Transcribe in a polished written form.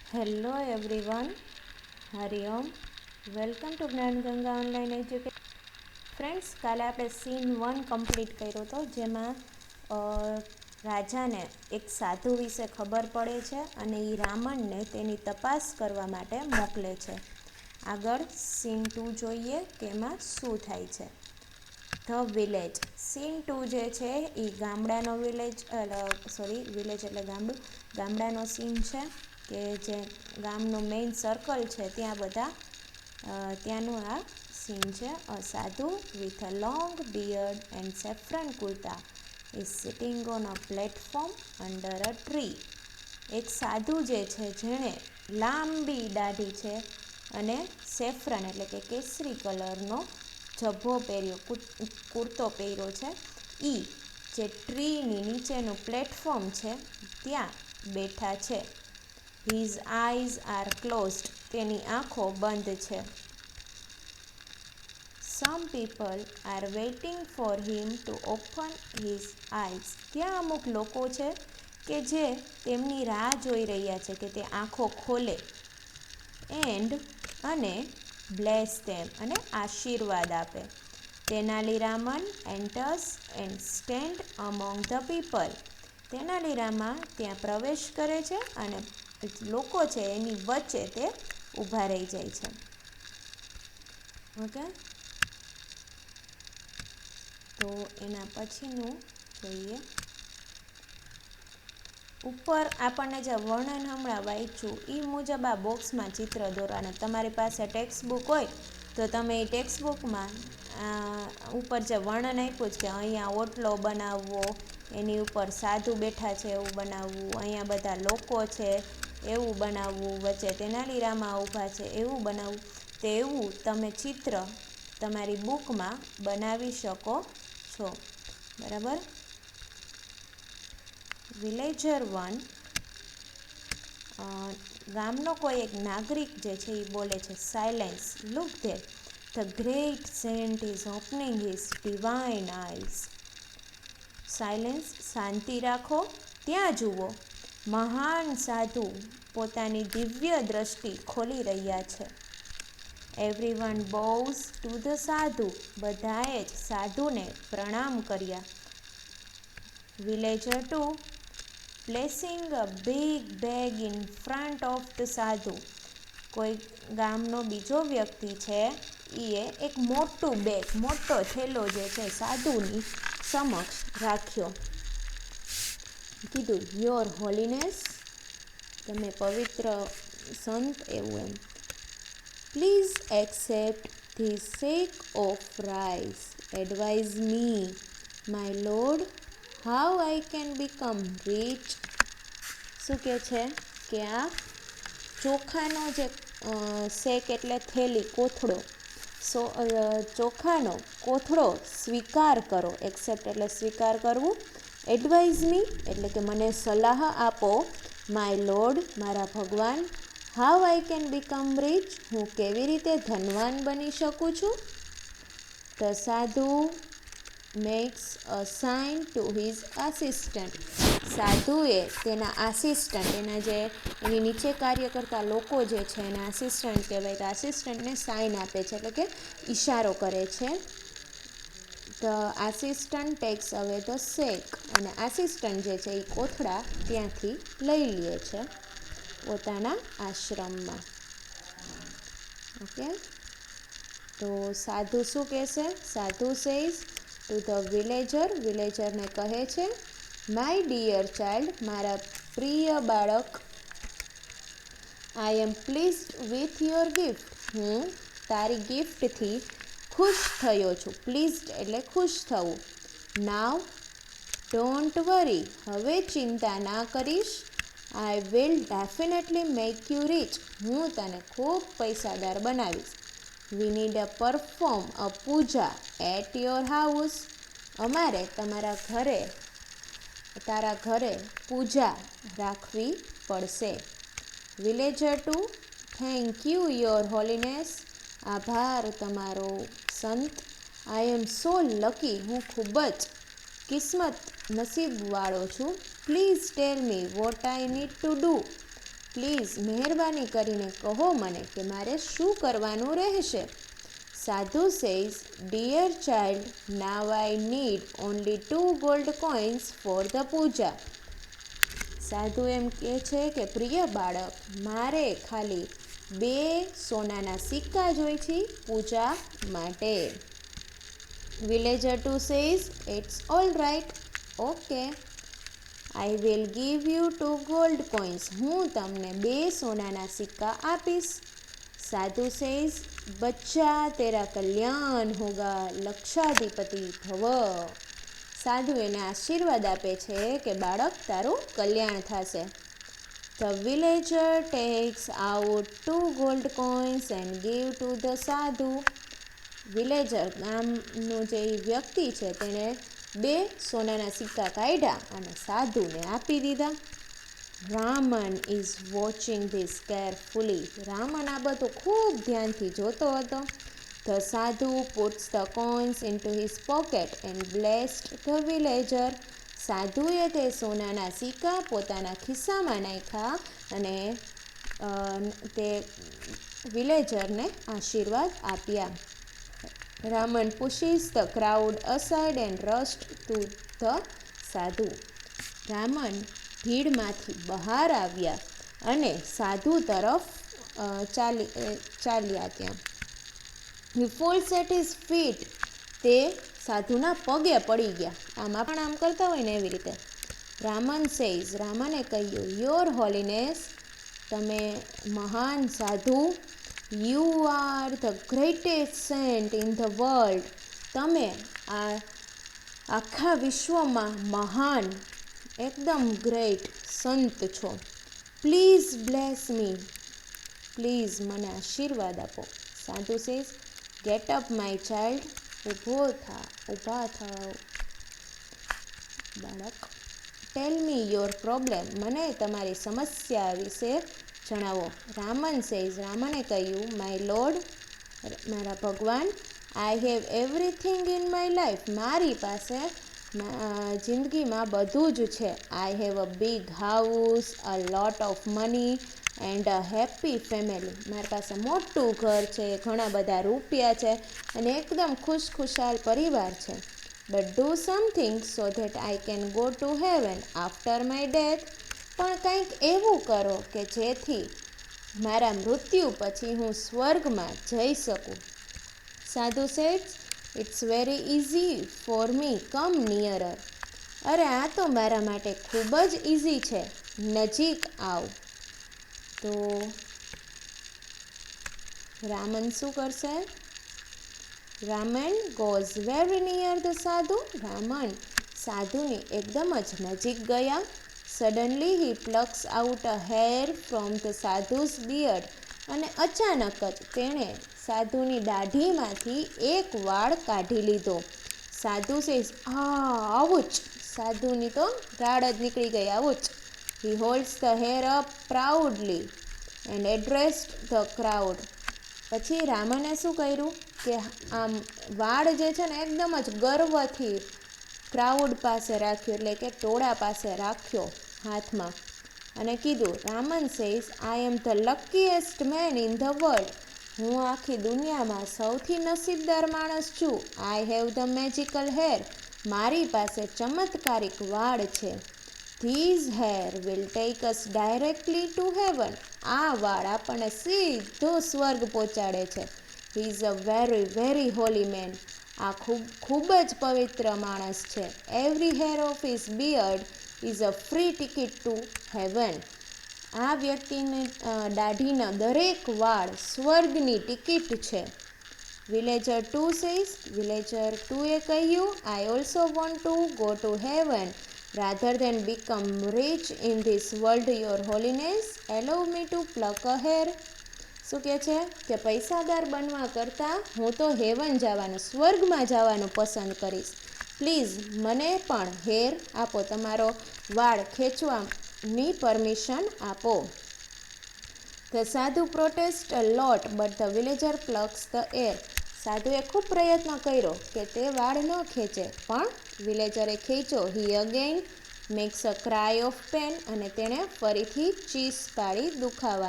Hello everyone, Hari Om. Welcome to Gyanganga online education. Friends, કાલે આપણે scene 1 complete કર્યો હતો, જેમાં રાજાને એક સાધુ વિશે ખબર પડે છે અને એ રાવણને તેની તપાસ કરવા માટે મોકલે છે. આગળ સીન 2 જોઈએ કે એમાં શું થાય છે. The village. સીન 2 જે છે એ ગામડાનો વિલેજ એટલે ગામડાનો સીન છે કે જે ગામનું મેઇન સર્કલ છે ત્યાંનું આ સીન છે. A sadhu with a long beard and saffron kurta is sitting on a platform under a tree. એક સાધુ જે છે જેણે લાંબી દાઢી છે અને સેફ્રન એટલે કે કેસરી કલરનો ઝભ્ભો પહેર્યો, કુર્તો પહેર્યો છે. જે ટ્રીની નીચેનું પ્લેટફોર્મ છે ત્યાં બેઠા છે. His eyes are closed. તેની આંખો બંધ છે. Some people are waiting for him to open his eyes. ત્યાં અમુક લોકો છે કે જે તેમની રાહ જોઈ રહ્યા છે કે તે આંખો ખોલે. અને બ્લેસ ધેમ અને આશીર્વાદ આપે. Tenali Raman enters and stand among the people. Tenali Rama ત્યાં પ્રવેશ કરે છે અને લોકો છે એની વચ્ચે તે ઊભા રહી જાય છે. ઓકે, તો એના પછીનું જોઈએ. ઉપર આપણને જે વર્ણન હમણાં વાંચ્યું એ મુજબ આ બોક્સમાં ચિત્ર દોરવાના. તમારી પાસે ટેક્સ્ટ બુક હોય તો તમે એ ટેક્સ્ટ બુકમાં ઉપર જે વર્ણન આપ્યું છે કે અહીંયા ઓટલો બનાવવો, એની ઉપર સાધુ બેઠા છે એવું બનાવવું, અહીંયા બધા લોકો છે એવું બનાવવું, વચ્ચે તેનાલીરામા ઊભા છે એવું બનાવવું, તેવું તમે ચિત્ર તમારી બુકમાં બનાવી શકો છો. બરાબર. વિલેજર 1, ગામનો કોઈ એક નાગરિક જે છે એ બોલે છે, silence, look there, the great saint is opening his divine eyes. Silence, શાંતિ રાખો, ત્યાં જુઓ, મહાન સાધુ પોતાની દિવ્ય દ્રષ્ટિ ખોલી રહ્યા છે. એવરીવન બોવ્સ ટુ ધ સાધુ. બધાએ જ સાધુને પ્રણામ કર્યા. Villager 2, placing a big bag in front of the સાધુ. કોઈ ગામનો બીજો વ્યક્તિ છે એ એક મોટો થેલો જે છે સાધુની સમક્ષ રાખ્યો. કીધું, યોર હોલીનેસ, તમે પવિત્ર સંત, એવું એમ, please accept this sack of rice. Advise me, my lord, how I can become rich. શું કહે છે કે આ ચોખાનો જે શેક એટલે થેલી, કોથળો, ચોખાનો કોથળો સ્વીકાર કરો. એક્સેપ્ટ એટલે સ્વીકાર કરવું. એડવાઇઝ મી એટલે કે મને સલાહ આપો. માય લોર્ડ, મારા ભગવાન, how I can become rich, હું કેવી રીતે ધનવાન બની શકું છું. The sadhu makes a sign to his assistant. સાધુએ તેના આસિસ્ટન્ટ, એની નીચે કાર્ય કરતા લોકો જે છે એને આસિસ્ટન્ટ કહેવાય. તો આસિસ્ટન્ટને સાઇન આપે છે એટલે કે ઈશારો કરે છે. The assistant takes away the sack. અને આસિસ્ટન્ટ જે છે એ કોથળા ત્યાંથી લઈ લે છે પોતાના આશ્રમમાં. ઓકે, તો સાધુ શું કહેશે? સાધુ સેઝ ટુ ધ વિલેજર. વિલેજરને કહે છે, માય ડિયર ચાઇલ્ડ, મારા પ્રિય બાળક, આઈ એમ પ્લીઝડ વિથ યોર ગિફ્ટ. હું તારી ગિફ્ટથી ખુશ થયો છું. પ્લીઝડ એટલે ખુશ થવું. નાવ ડોન્ટ વરી, હવે ચિંતા ના કરીશ. I will definitely make you rich, હું તને ખૂબ પૈસાદાર બનાવીશ. We need a perform a puja at your house. અમારે તારા ઘરે પૂજા રાખવી પડશે. Villager 2, thank you your holiness. આભાર તમારો સંત. આઈ એમ સો લકી, હું ખૂબ જ નસીબવાળો છું. Please tell me what I need to do. Please મહેરબાની કરીને કહો મને કે મારે શું કરવાનું રહેશે. Sadhu says, dear child, now I need only 2 gold coins for the puja. સાધુ એમ કહે છે કે પ્રિય બાળક, મારે ખાલી 2 સોનાના સિક્કા જોઈ છે પૂજા માટે. Villager 2 says, it's all right, okay, I will give you 2 gold coins. હું તમને 2 સોનાના સિક્કા આપીશ. સાધુ સેઝ, બચ્ચા તેરા કલ્યાણ હોગા, લક્ષાધિપતિ ભવ. સાધુ એને આશીર્વાદ આપે છે કે બાળક તારું કલ્યાણ થશે. The villager tax out 2 gold coins and give two the સાધુ. વિલેજર ગામનું જે વ્યક્તિ છે તેણે 2 સોનાના સિક્કા કાઢ્યા અને સાધુને આપી દીધા. Raman is watching this carefully. Raman આ બધું ખૂબ ધ્યાનથી જોતો હતો. The sadhu puts the coins into his pocket and blessed the villager. સાધુએ તે સોનાના સિક્કા પોતાના ખિસ્સામાં નાખ્યા અને તે વિલેજરને આશીર્વાદ આપ્યા. Raman pushes the crowd aside and rushed to the sadhu. Raman ભીડમાંથી બહાર આવ્યા અને સાધુ તરફ ચાલ્યા ત્યાં. હી ફોલ્સ એટ હિઝ ફીટ. તે સાધુના પગે પડી ગયા. આમાં પણ આમ કરતા હોય ને એવી રીતે. રામન સેઝ, રામને કહ્યું, યોર હોલીનેસ, તમે મહાન સાધુ, you are the greatest saint in the world. તમે આ આખા વિશ્વમાં મહાન, એકદમ ગ્રેટ સંત છો. પ્લીઝ બ્લેસ મી, પ્લીઝ મને આશીર્વાદ આપો. સાધુ says, get up my child, ઊભા થાઓ બાળક. ટેલ મી યોર પ્રોબ્લેમ, મને તમારી સમસ્યા વિશે જણાવો. રામન સેઝ, રામને કહ્યું, માય લોર્ડ, મારા ભગવાન, I have everything in my life. મારી પાસે જિંદગીમાં બધું જ છે. I have a big house, a lot of money and a happy family. મારી પાસે મોટું ઘર છે, ઘણા બધા રૂપિયા છે અને એકદમ ખુશખુશાલ પરિવાર છે. But do something so that I can go to heaven after my death. પણ કંઈક એવું કરો કે જેથી મારા મૃત્યુ પછી હું સ્વર્ગમાં જઈ શકું. Sadhu said, it's very easy for me, come nearer. અરે આ તો મારા માટે ખૂબ જ ઇઝી છે, નજીક આવ. તો રામન શું કરશે? Raman goes very near the sadhu. Raman સાધુની એકદમ જ નજીક ગયા. Suddenly he પ્લક્સ out a hair from the sadhus beard. અને અચાનક જ તેણે સાધુની દાઢીમાંથી એક વાળ કાઢી લીધો. સાધુ સેઝ, આવુચ. સાધુની તો ગાળ જ નીકળી ગઈ, ouch. He holds the hair up proudly and addressed the crowd. પછી રામને શું કર્યું કે આમ વાળ જે છે ને એકદમ જ ગર્વથી ક્રાઉડ પાસે રાખ્યો, એટલે કે ટોળા પાસે રાખ્યો હાથમાં અને કીધું, Raman says, I am the luckiest man in the world. હું આખી દુનિયામાં સૌથી નસીબદાર માણસ છું. I have the magical hair. મારી પાસે ચમત્કારિક વાળ છે. These hair will take us directly to heaven. આ વાળ આપણને સીધો સ્વર્ગ પહોંચાડે છે. He is a very very holy man. આ ખૂબ જ પવિત્ર માણસ છે. Every hair of his beard is a free ticket to heaven. આ વ્યક્તિની દાઢીના દરેક વાળ સ્વર્ગની ટિકિટ છે. વિલેજર 2 સેઝ, વિલેજર 2એ કહ્યું, I also want to go to heaven rather than become rich in this world your holiness, allow me to pluck a hair. શું કહે છે કે પૈસાદાર બનવા કરતાં હું તો હેવન જવાનું, સ્વર્ગમાં જવાનું પસંદ કરીશ. પ્લીઝ મને પણ હેર આપો, તમારો વાળ ખેંચવાની પરમિશન આપો. The sadhu protest a lot but the villager plucks the hair. સાધુએ ખૂબ પ્રયત્ન કર્યો કે તે વાળ ન ખેંચે, પણ વિલેજરે ખેંચ્યો. He again makes a cry of pain અને તેણે ફરીથી ચીસ પાડી દુખાવા